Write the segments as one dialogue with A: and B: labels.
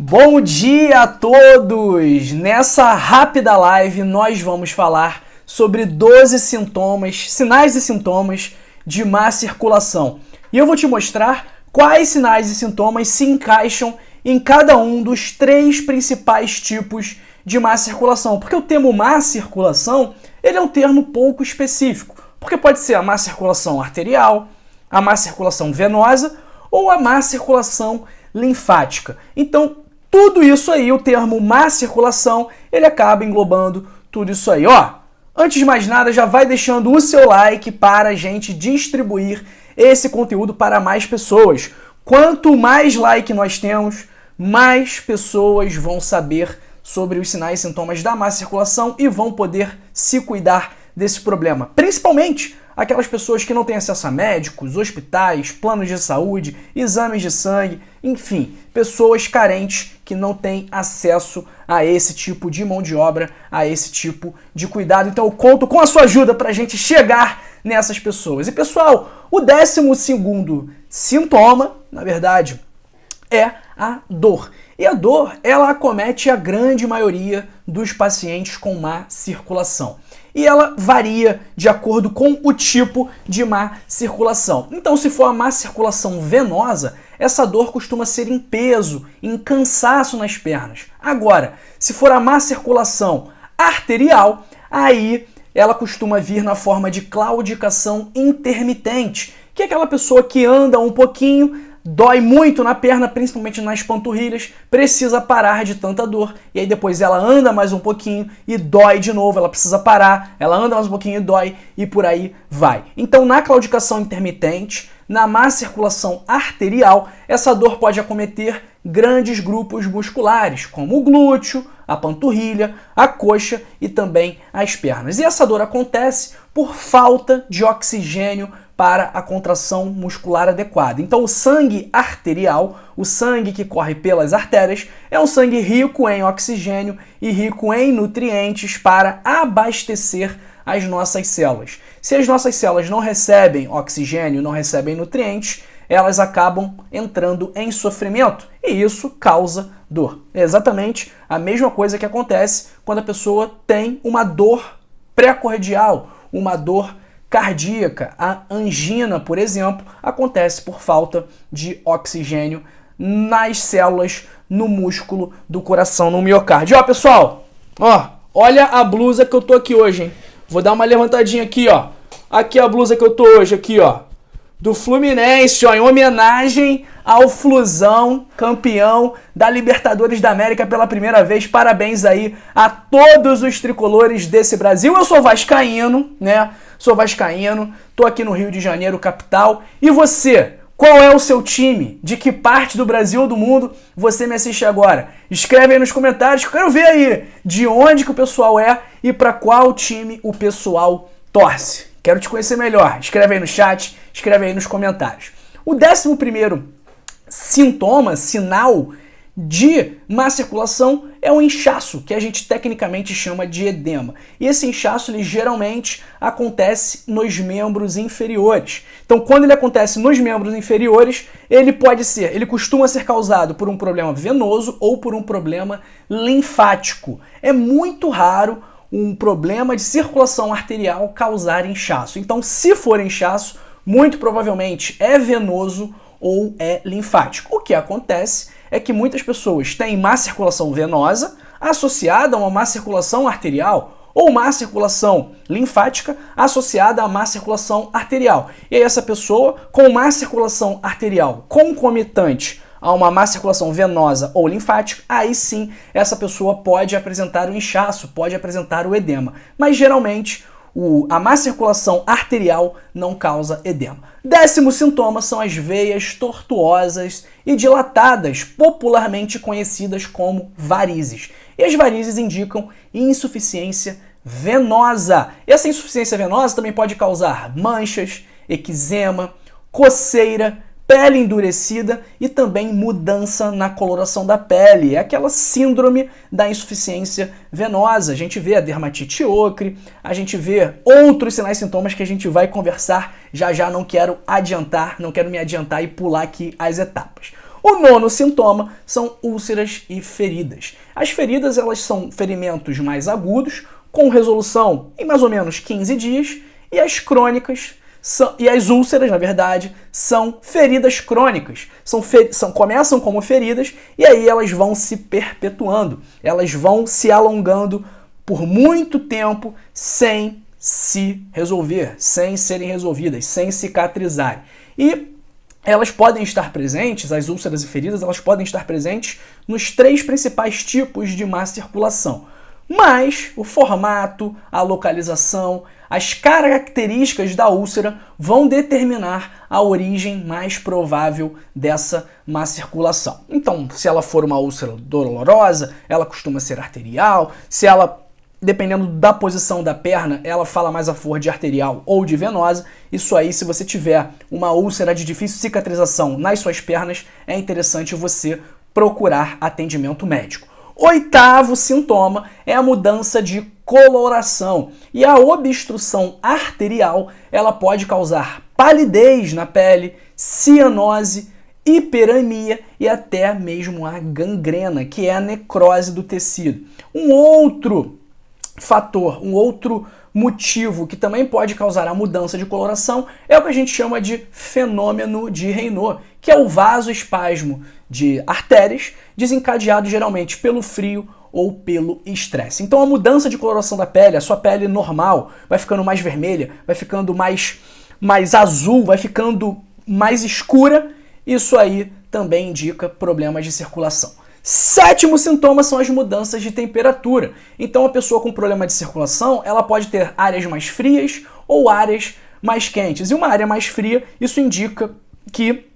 A: Bom dia a todos! Nessa rápida live nós vamos falar sobre 12 sintomas, sinais e sintomas de má circulação. E eu vou te mostrar quais sinais e sintomas se encaixam em cada um dos 3 principais tipos de má circulação. Porque o termo má circulação, ele é um termo pouco específico. Porque pode ser a má circulação arterial, a má circulação venosa ou a má circulação linfática. Então, tudo isso aí, o termo má circulação, ele acaba englobando tudo isso aí. Antes de mais nada, já vai deixando o seu like para a gente distribuir esse conteúdo para mais pessoas. Quanto mais like nós temos, mais pessoas vão saber sobre os sinais e sintomas da má circulação e vão poder se cuidar desse problema. Principalmente aquelas pessoas que não têm acesso a médicos, hospitais, planos de saúde, exames de sangue, enfim, pessoas carentes que não têm acesso a esse tipo de mão de obra, a esse tipo de cuidado. Então eu conto com a sua ajuda para a gente chegar nessas pessoas. E pessoal, o 12º sintoma, na verdade, é a dor. E a dor, ela acomete a grande maioria dos pacientes com má circulação. E ela varia de acordo com o tipo de má circulação. Então, se for a má circulação venosa, essa dor costuma ser em peso, em cansaço nas pernas. Agora, se for a má circulação arterial, aí ela costuma vir na forma de claudicação intermitente, que é aquela pessoa que anda um pouquinho, dói muito na perna, principalmente nas panturrilhas, precisa parar de tanta dor, e aí depois ela anda mais um pouquinho e dói de novo, ela precisa parar, ela anda mais um pouquinho e dói, e por aí vai. Então, na claudicação intermitente, na má circulação arterial, essa dor pode acometer grandes grupos musculares, como o glúteo, a panturrilha, a coxa e também as pernas. E essa dor acontece por falta de oxigênio para a contração muscular adequada. Então, o sangue arterial, o sangue que corre pelas artérias, é um sangue rico em oxigênio e rico em nutrientes para abastecer as nossas células. Se as nossas células não recebem oxigênio, não recebem nutrientes, elas acabam entrando em sofrimento e isso causa dor. É exatamente a mesma coisa que acontece quando a pessoa tem uma dor pré-cordial, uma dor cardíaca. A angina, por exemplo, acontece por falta de oxigênio nas células, no músculo do coração, no miocárdio. Pessoal, olha a blusa que eu tô aqui hoje, hein? Vou dar uma levantadinha aqui, Aqui a blusa que eu tô hoje, aqui, do Fluminense, em homenagem ao Flusão, campeão da Libertadores da América pela primeira vez. Parabéns aí a todos os tricolores desse Brasil. Eu sou vascaíno, né? Sou vascaíno, tô aqui no Rio de Janeiro, capital. E você? Qual é o seu time? De que parte do Brasil ou do mundo você me assiste agora? Escreve aí nos comentários que eu quero ver aí de onde que o pessoal é e para qual time o pessoal torce. Quero te conhecer melhor. Escreve aí no chat, escreve aí nos comentários. O 11º sintoma, sinal de má circulação é o inchaço, que a gente tecnicamente chama de edema. E esse inchaço, ele geralmente acontece nos membros inferiores. Então, quando ele acontece nos membros inferiores, ele costuma ser causado por um problema venoso ou por um problema linfático. É muito raro um problema de circulação arterial causar inchaço. Então, se for inchaço, muito provavelmente é venoso ou é linfático. O que acontece é que muitas pessoas têm má circulação venosa associada a uma má circulação arterial ou má circulação linfática associada a má circulação arterial. E aí essa pessoa com má circulação arterial concomitante a uma má circulação venosa ou linfática, aí sim essa pessoa pode apresentar o inchaço, pode apresentar o edema. Mas geralmente a má circulação arterial não causa edema. 10º sintoma são as veias tortuosas e dilatadas, popularmente conhecidas como varizes. E as varizes indicam insuficiência venosa. E essa insuficiência venosa também pode causar manchas, eczema, coceira, pele endurecida e também mudança na coloração da pele. É aquela síndrome da insuficiência venosa. A gente vê a dermatite ocre, a gente vê outros sinais e sintomas que a gente vai conversar já já. Não quero me adiantar e pular aqui as etapas. O nono sintoma são úlceras e feridas. As feridas, elas são ferimentos mais agudos, com resolução em mais ou menos 15 dias, e as crônicas e as úlceras, na verdade, são feridas crônicas. Começam como feridas e aí elas vão se perpetuando, elas vão se alongando por muito tempo sem se resolver, sem serem resolvidas, sem cicatrizarem. E elas podem estar presentes, as úlceras e feridas, elas podem estar presentes nos 3 principais tipos de má circulação. Mas o formato, a localização, as características da úlcera vão determinar a origem mais provável dessa má circulação. Então, se ela for uma úlcera dolorosa, ela costuma ser arterial. Se ela, dependendo da posição da perna, ela fala mais a favor de arterial ou de venosa. Isso aí, se você tiver uma úlcera de difícil cicatrização nas suas pernas, é interessante você procurar atendimento médico. 8º sintoma é a mudança de coloração. E a obstrução arterial, ela pode causar palidez na pele, cianose, hiperemia e até mesmo a gangrena, que é a necrose do tecido. Um outro fator, um outro motivo que também pode causar a mudança de coloração é o que a gente chama de fenômeno de Raynaud, que é o vasoespasmo de artérias desencadeado geralmente pelo frio ou pelo estresse. Então a mudança de coloração da pele, a sua pele normal, vai ficando mais vermelha, vai ficando mais azul, vai ficando mais escura, isso aí também indica problemas de circulação. 7º sintoma são as mudanças de temperatura. Então a pessoa com problema de circulação, ela pode ter áreas mais frias ou áreas mais quentes. E uma área mais fria, isso indica que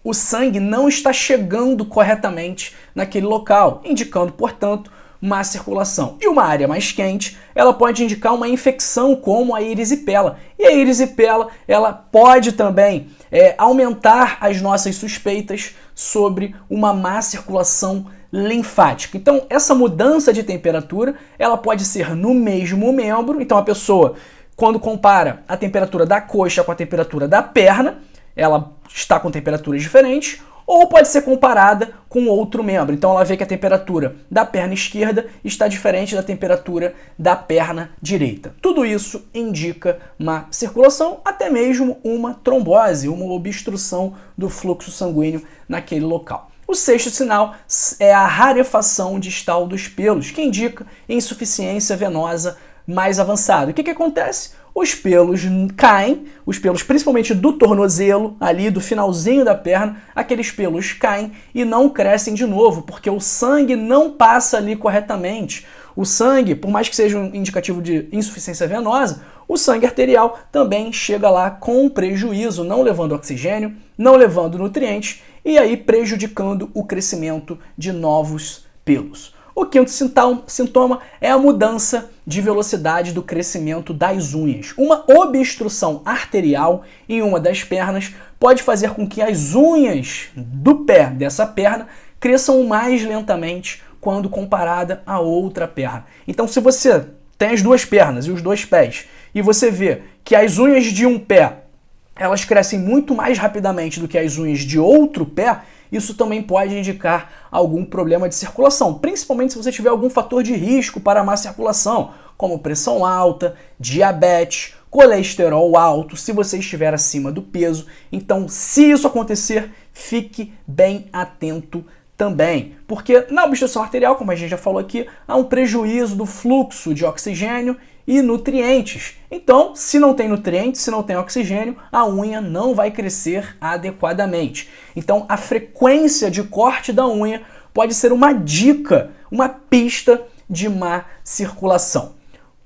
A: o sangue não está chegando corretamente naquele local, indicando, portanto, má circulação. E uma área mais quente, ela pode indicar uma infecção como a erisipela. E a erisipela, ela pode também aumentar as nossas suspeitas sobre uma má circulação linfática. Então, essa mudança de temperatura, ela pode ser no mesmo membro. Então, a pessoa, quando compara a temperatura da coxa com a temperatura da perna, ela está com temperaturas diferentes, ou pode ser comparada com outro membro. Então ela vê que a temperatura da perna esquerda está diferente da temperatura da perna direita. Tudo isso indica má circulação, até mesmo uma trombose, uma obstrução do fluxo sanguíneo naquele local. O 6º sinal é a rarefação distal dos pelos, que indica insuficiência venosa mais avançada. O que acontece? Os pelos caem, os pelos principalmente do tornozelo, ali do finalzinho da perna, aqueles pelos caem e não crescem de novo, porque o sangue não passa ali corretamente. O sangue, por mais que seja um indicativo de insuficiência venosa, o sangue arterial também chega lá com prejuízo, não levando oxigênio, não levando nutrientes e aí prejudicando o crescimento de novos pelos. O 5º sintoma é a mudança de velocidade do crescimento das unhas. Uma obstrução arterial em uma das pernas pode fazer com que as unhas do pé dessa perna cresçam mais lentamente quando comparada a outra perna. Então, se você tem as duas pernas e os dois pés e você vê que as unhas de um pé elas crescem muito mais rapidamente do que as unhas de outro pé, isso também pode indicar algum problema de circulação, principalmente se você tiver algum fator de risco para a má circulação, como pressão alta, diabetes, colesterol alto, se você estiver acima do peso. Então, se isso acontecer, fique bem atento também, porque na obstrução arterial, como a gente já falou aqui, há um prejuízo do fluxo de oxigênio e nutrientes. Então, se não tem nutrientes, se não tem oxigênio, a unha não vai crescer adequadamente. Então, a frequência de corte da unha pode ser uma dica, uma pista de má circulação.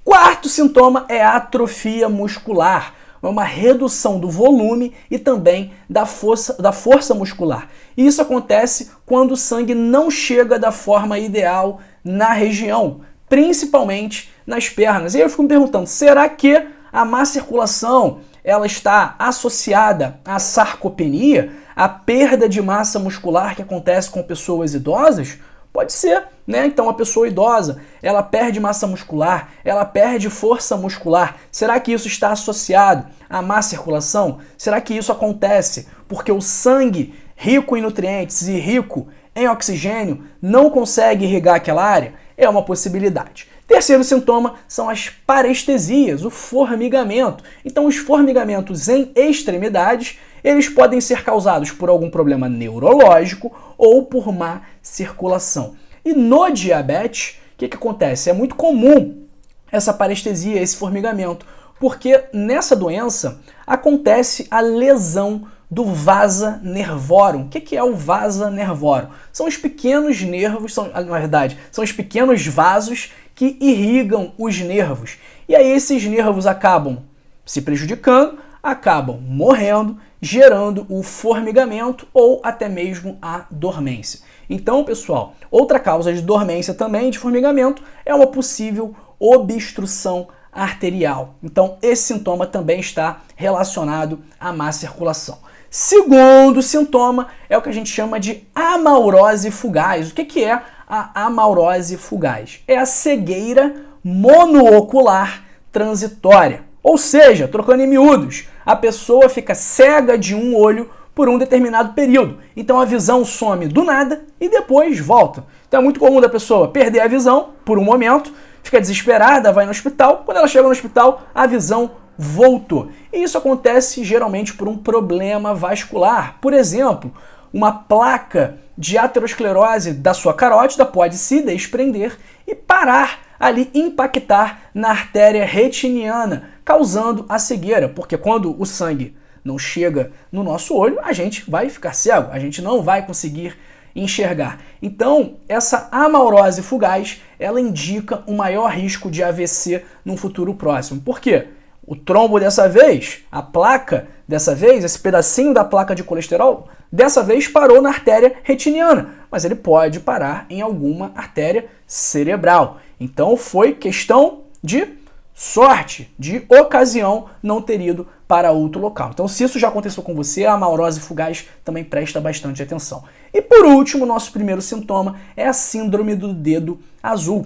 A: 4º sintoma é a atrofia muscular, é uma redução do volume e também da força muscular. E isso acontece quando o sangue não chega da forma ideal na região, principalmente nas pernas. E aí eu fico me perguntando, será que a má circulação ela está associada à sarcopenia, à perda de massa muscular que acontece com pessoas idosas? Pode ser, né? Então a pessoa idosa, ela perde massa muscular, ela perde força muscular. Será que isso está associado à má circulação? Será que isso acontece porque o sangue rico em nutrientes e rico em oxigênio, não consegue irrigar aquela área? É uma possibilidade. Terceiro sintoma são as parestesias, o formigamento. Então, os formigamentos em extremidades, eles podem ser causados por algum problema neurológico ou por má circulação. E no diabetes, o que acontece? É muito comum essa parestesia, esse formigamento, porque nessa doença acontece a lesão do vasa nervorum. O que é o vasa nervorum? São os pequenos nervos, na verdade, são os pequenos vasos que irrigam os nervos. E aí esses nervos acabam se prejudicando, acabam morrendo, gerando o formigamento ou até mesmo a dormência. Então, pessoal, outra causa de dormência também, de formigamento, é uma possível obstrução arterial. Então, esse sintoma também está relacionado à má circulação. Segundo sintoma é o que a gente chama de amaurose fugaz. O que é a amaurose fugaz? É a cegueira monoocular transitória. Ou seja, trocando em miúdos, a pessoa fica cega de um olho por um determinado período. Então a visão some do nada e depois volta. Então é muito comum da pessoa perder a visão por um momento, fica desesperada, vai no hospital. Quando ela chega no hospital, a visão voltou. E isso acontece geralmente por um problema vascular. Por exemplo, uma placa de aterosclerose da sua carótida pode se desprender e parar ali, impactar na artéria retiniana, causando a cegueira, porque quando o sangue não chega no nosso olho, a gente vai ficar cego, a gente não vai conseguir enxergar. Então, essa amaurose fugaz, ela indica um maior risco de AVC num futuro próximo. Por quê? O trombo dessa vez, a placa dessa vez, esse pedacinho da placa de colesterol, dessa vez parou na artéria retiniana, mas ele pode parar em alguma artéria cerebral. Então foi questão de sorte, de ocasião não ter ido para outro local. Então, se isso já aconteceu com você, a amaurose fugaz também presta bastante atenção. E por último, nosso primeiro sintoma é a síndrome do dedo azul.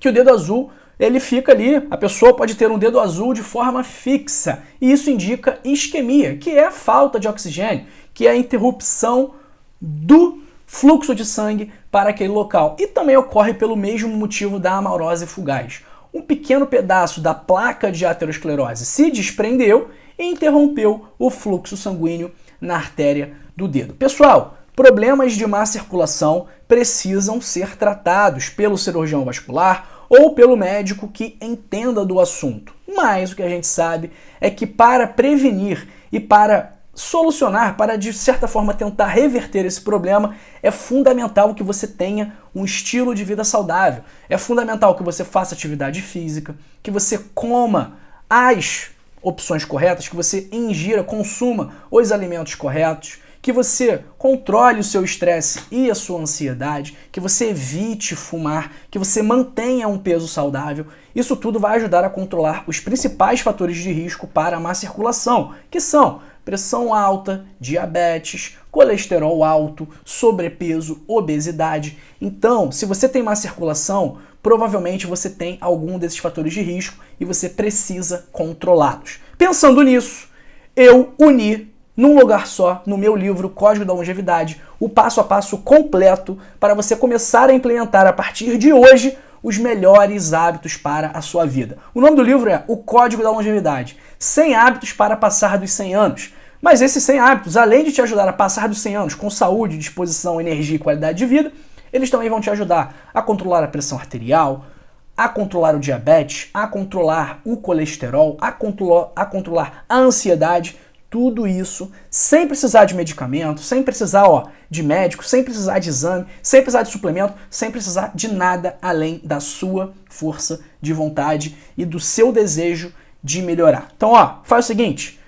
A: Que o dedo azul, ele fica ali, a pessoa pode ter um dedo azul de forma fixa, e isso indica isquemia, que é a falta de oxigênio, que é a interrupção do fluxo de sangue para aquele local. E também ocorre pelo mesmo motivo da amaurose fugaz. Um pequeno pedaço da placa de aterosclerose se desprendeu e interrompeu o fluxo sanguíneo na artéria do dedo. Pessoal, problemas de má circulação precisam ser tratados pelo cirurgião vascular ou pelo médico que entenda do assunto. Mas o que a gente sabe é que para prevenir e para solucionar, para de certa forma tentar reverter esse problema, é fundamental que você tenha um estilo de vida saudável. É fundamental que você faça atividade física, que você coma as opções corretas, que você ingira, consuma os alimentos corretos, que você controle o seu estresse e a sua ansiedade, que você evite fumar, que você mantenha um peso saudável. Isso tudo vai ajudar a controlar os principais fatores de risco para a má circulação, que são pressão alta, diabetes, colesterol alto, sobrepeso, obesidade. Então, se você tem má circulação, provavelmente você tem algum desses fatores de risco e você precisa controlá-los. Pensando nisso, eu uni num lugar só, no meu livro Código da Longevidade, o passo a passo completo para você começar a implementar a partir de hoje os melhores hábitos para a sua vida. O nome do livro é O Código da Longevidade, 100 hábitos para passar dos 100 anos. Mas esses 100 hábitos, além de te ajudar a passar dos 100 anos com saúde, disposição, energia e qualidade de vida, eles também vão te ajudar a controlar a pressão arterial, a controlar o diabetes, a controlar o colesterol, a controlar a ansiedade. Tudo isso sem precisar de medicamento, sem precisar de médico, sem precisar de exame, sem precisar de suplemento, sem precisar de nada além da sua força de vontade e do seu desejo de melhorar. Então, faz o seguinte,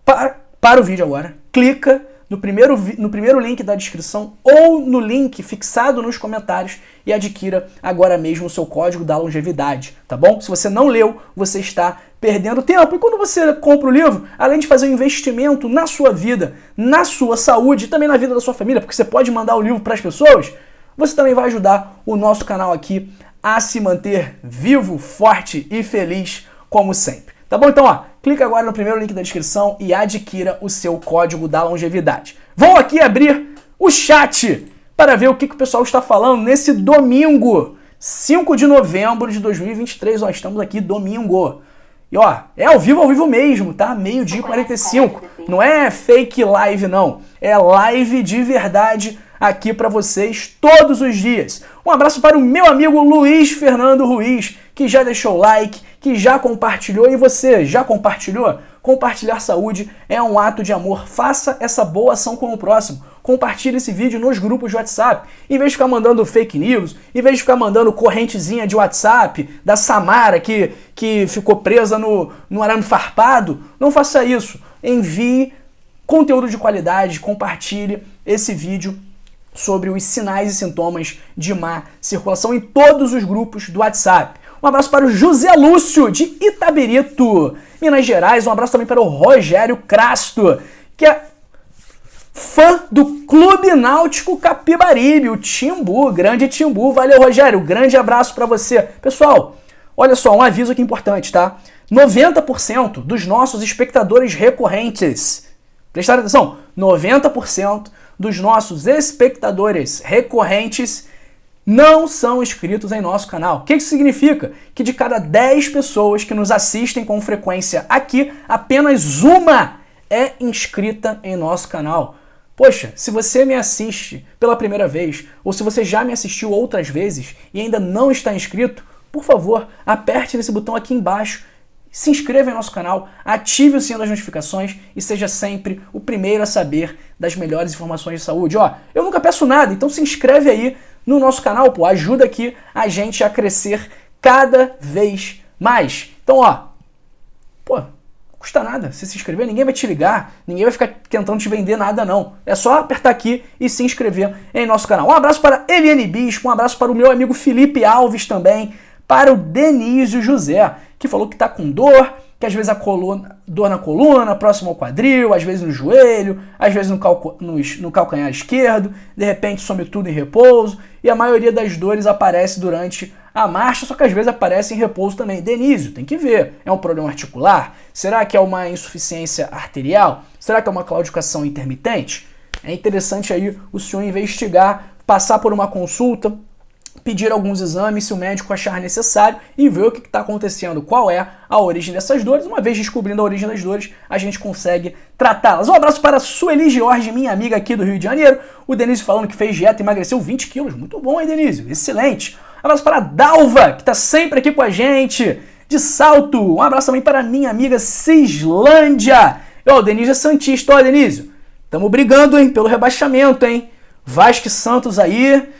A: para o vídeo agora, clica no primeiro link da descrição ou no link fixado nos comentários e adquira agora mesmo o seu Código da Longevidade, tá bom? Se você não leu, você está perdendo tempo. E quando você compra o livro, além de fazer um investimento na sua vida, na sua saúde e também na vida da sua família, porque você pode mandar o livro para as pessoas, você também vai ajudar o nosso canal aqui a se manter vivo, forte e feliz como sempre. Tá bom? Então, clica agora no primeiro link da descrição e adquira o seu código da longevidade. Vou aqui abrir o chat para ver o que o pessoal está falando nesse domingo, 5 de novembro de 2023. Ó, estamos aqui domingo. E ó, é ao vivo mesmo, tá? Meio-dia e 45. Não é fake live, não. É live de verdade aqui para vocês todos os dias. Um abraço para o meu amigo Luiz Fernando Ruiz, que já deixou o like, que já compartilhou. E você, já compartilhou? Compartilhar saúde é um ato de amor. Faça essa boa ação com o próximo. Compartilhe esse vídeo nos grupos de WhatsApp. Em vez de ficar mandando fake news, em vez de ficar mandando correntezinha de WhatsApp da Samara que ficou presa no arame farpado, não faça isso. Envie conteúdo de qualidade, compartilhe esse vídeo sobre os sinais e sintomas de má circulação em todos os grupos do WhatsApp. Um abraço para o José Lúcio, de Itabirito, Minas Gerais. Um abraço também para o Rogério Crasto, que é fã do Clube Náutico Capibaribe, o Timbu, grande Timbu. Valeu, Rogério, grande abraço para você. Pessoal, olha só, um aviso aqui importante, tá? 90% dos nossos espectadores recorrentes, prestaram atenção, 90% dos nossos espectadores recorrentes não são inscritos em nosso canal. O que isso significa? Que de cada 10 pessoas que nos assistem com frequência aqui, apenas uma é inscrita em nosso canal. Poxa, se você me assiste pela primeira vez, ou se você já me assistiu outras vezes e ainda não está inscrito, por favor, aperte nesse botão aqui embaixo, se inscreva em nosso canal, ative o sininho das notificações e seja sempre o primeiro a saber das melhores informações de saúde. Ó, eu nunca peço nada, então se inscreve aí no nosso canal, pô, ajuda aqui a gente a crescer cada vez mais. Então, ó, pô, não custa nada se inscrever, ninguém vai te ligar, ninguém vai ficar tentando te vender nada não. É só apertar aqui e se inscrever em nosso canal. Um abraço para Eliane Bispo, um abraço para o meu amigo Felipe Alves também, para o Denísio José, que falou que tá com dor, que às vezes dor na coluna, próximo ao quadril, às vezes no joelho, às vezes no calcanhar esquerdo, de repente some tudo em repouso, e a maioria das dores aparece durante a marcha, só que às vezes aparece em repouso também. Denísio, tem que ver, é um problema articular? Será que é uma insuficiência arterial? Será que é uma claudicação intermitente? É interessante aí o senhor investigar, passar por uma consulta, pedir alguns exames se o médico achar necessário e ver o que está acontecendo, qual é a origem dessas dores. Uma vez descobrindo a origem das dores, a gente consegue tratá-las. Um abraço para a Sueli Jorge, minha amiga aqui do Rio de Janeiro. O Denísio falando que fez dieta e emagreceu 20 quilos. Muito bom, hein, Denísio? Excelente. Um abraço para a Dalva, que está sempre aqui com a gente, de Salto. Um abraço também para a minha amiga Cislândia. Ó, o Denísio é santista, ó, Denísio. Estamos brigando, hein, pelo rebaixamento, hein. Vasco e Santos aí.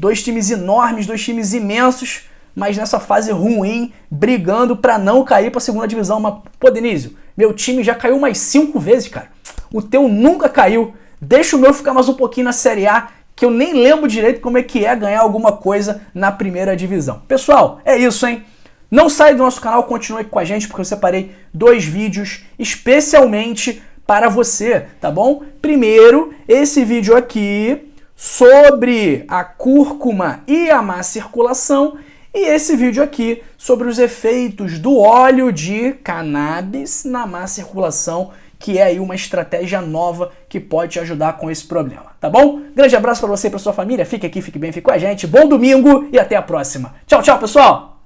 A: Dois times enormes, dois times imensos, mas nessa fase ruim, brigando para não cair para a segunda divisão. Mas, pô, Denísio, meu time já caiu mais 5 vezes, cara. O teu nunca caiu. Deixa o meu ficar mais um pouquinho na Série A, que eu nem lembro direito como é que é ganhar alguma coisa na primeira divisão. Pessoal, é isso, hein? Não sai do nosso canal, continue aqui com a gente, porque eu separei 2 vídeos especialmente para você, tá bom? Primeiro, esse vídeo aqui sobre a cúrcuma e a má circulação, e esse vídeo aqui sobre os efeitos do óleo de cannabis na má circulação, que é aí uma estratégia nova que pode te ajudar com esse problema, tá bom? Grande abraço para você e para sua família, fique aqui, fique bem, fique com a gente, bom domingo e até a próxima. Tchau, tchau, pessoal!